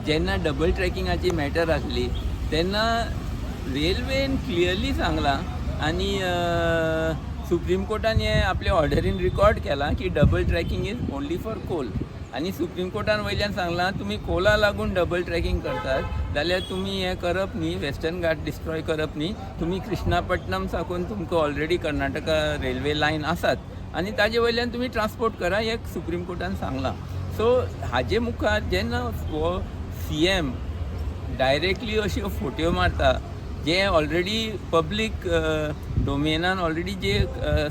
जेन्ना double ट्रॅकिंगाची matter आसली तेन्ना रेल्वेन क्लियरली सांगलां आनी सुप्रीम कोर्टान हे आपल्या ऑर्डरीन रिकॉर्ड केलां की double tracking is only for coal. आनी सुप्रीम कोर्टान वयल्यान सांगलां तुमी कोला लागून डबल ट्रॅकिंग करतात जाल्यार तुमी हें करप न्ही, वेस्टर्न घाट डिस्ट्रॉय करप न्ही, तुमी कृष्णापट्टणम साकून तुमकां ऑलरेडी कर्नाटका रेल्वे लायन आसात आनी ताजे वयल्यान तुमी ट्रान्सपोर्ट करा, हें सुप्रीम कोर्टान सांगलां. सो हाजे मुखार जेन्ना हो CM डायरेक्टली अश्यो फोट्यो मारता जे ऑलरेडी पब्लीक डोमेनान ऑलरेडी जे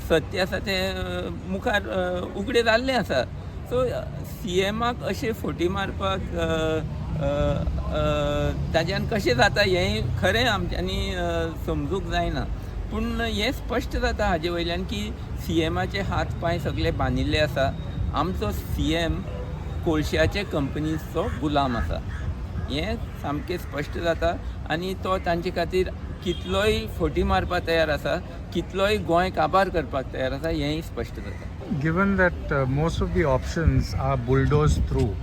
सत्य आसा तें मुखार उगडें जाल्लें आसा. सो CMाक अशे फोटी मारपाक ताज्यान कशें जाता हें खरें आमच्यांनी समजूंक जायना. पूण हें स्पश्ट जाता हाजे वयल्यान की CMाचे हात पांय सगळे बांदिल्ले आसा. आमचो CM कोळश्याचे कंपनीचो गुलाम आसा, हें सामकें स्पश्ट जाता. आनी तो तांचे खातीर कितलोय फोटी मारपाक तयार आसा, कितलोय गोंय काबार करपाक तयार आसा, हेंय स्पश्ट जाता. Given that most of the options are bulldozed through,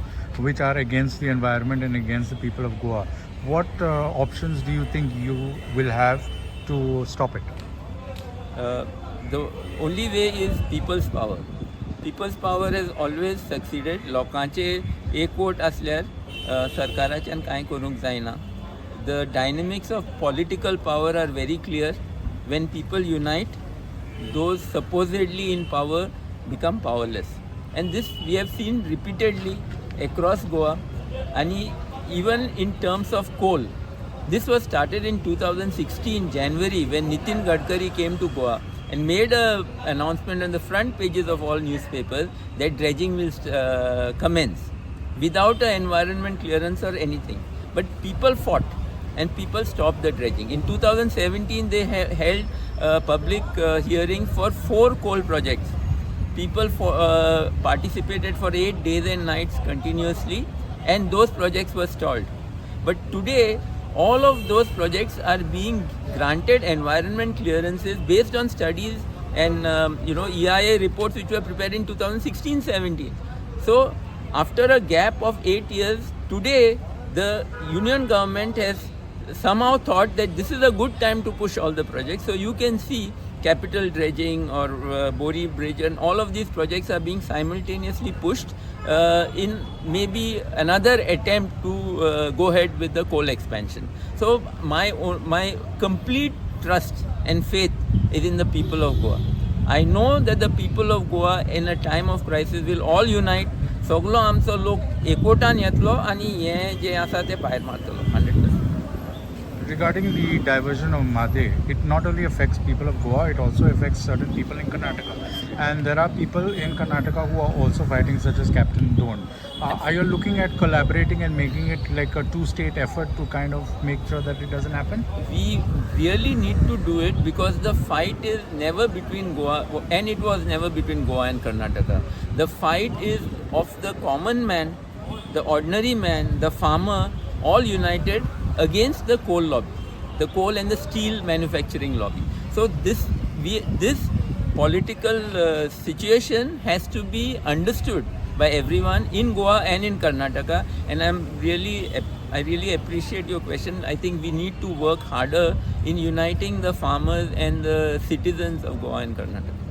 which are against the environment and against the people of Goa, what options do you think you will have to stop it? The only way is people's power. People's power has always succeeded. लोकांचे एकवट असल्यार सरकाराच्यान कांय करूंक जायना. The dynamics of political power are very clear. When people unite, those supposedly in power become powerless. And this we have seen repeatedly across Goa. And even in terms of coal, this was started in 2016 January when Nitin Gadkari came to Goa and made an announcement on the front pages of all newspapers that dredging will commence without an environment clearance or anything. But people fought and people stopped the dredging. In 2017 they held public hearing for 4 coal projects. People participated for 8 days and nights continuously, and those projects were stalled. But today all of those projects are being granted environment clearances based on studies and EIA reports which were prepared in 2016-17. So after a gap of 8 years, today the union government has somehow thought that this is a good time to push all the projects. So you can see capital dredging or Bori Bridge and all of these projects are being simultaneously pushed in maybe another attempt to go ahead with the coal expansion. So my complete trust and faith is in the people of Goa. I know that the people of Goa in a time of crisis will all unite. सगलो आमचो लोक एकवटान येतलो आनी हें जें आसा तें भायर मारतलो 100%. Regarding the diversion of Made, it not only affects people of Goa, it also affects certain people in Karnataka. And there are people in Karnataka who are also fighting, such as Captain Don. Are you looking at collaborating and making it like a two-state effort to kind of make sure that it doesn't happen? We really need to do it because the fight is never between Goa, and it was never between Goa and Karnataka. The fight is of the common man, the ordinary man, the farmer, all united against the coal lobby, the coal and the steel manufacturing lobby. So this political situation has to be understood by everyone in Goa and in Karnataka. And I really appreciate your question. I think we need to work harder in uniting the farmers and the citizens of Goa and Karnataka.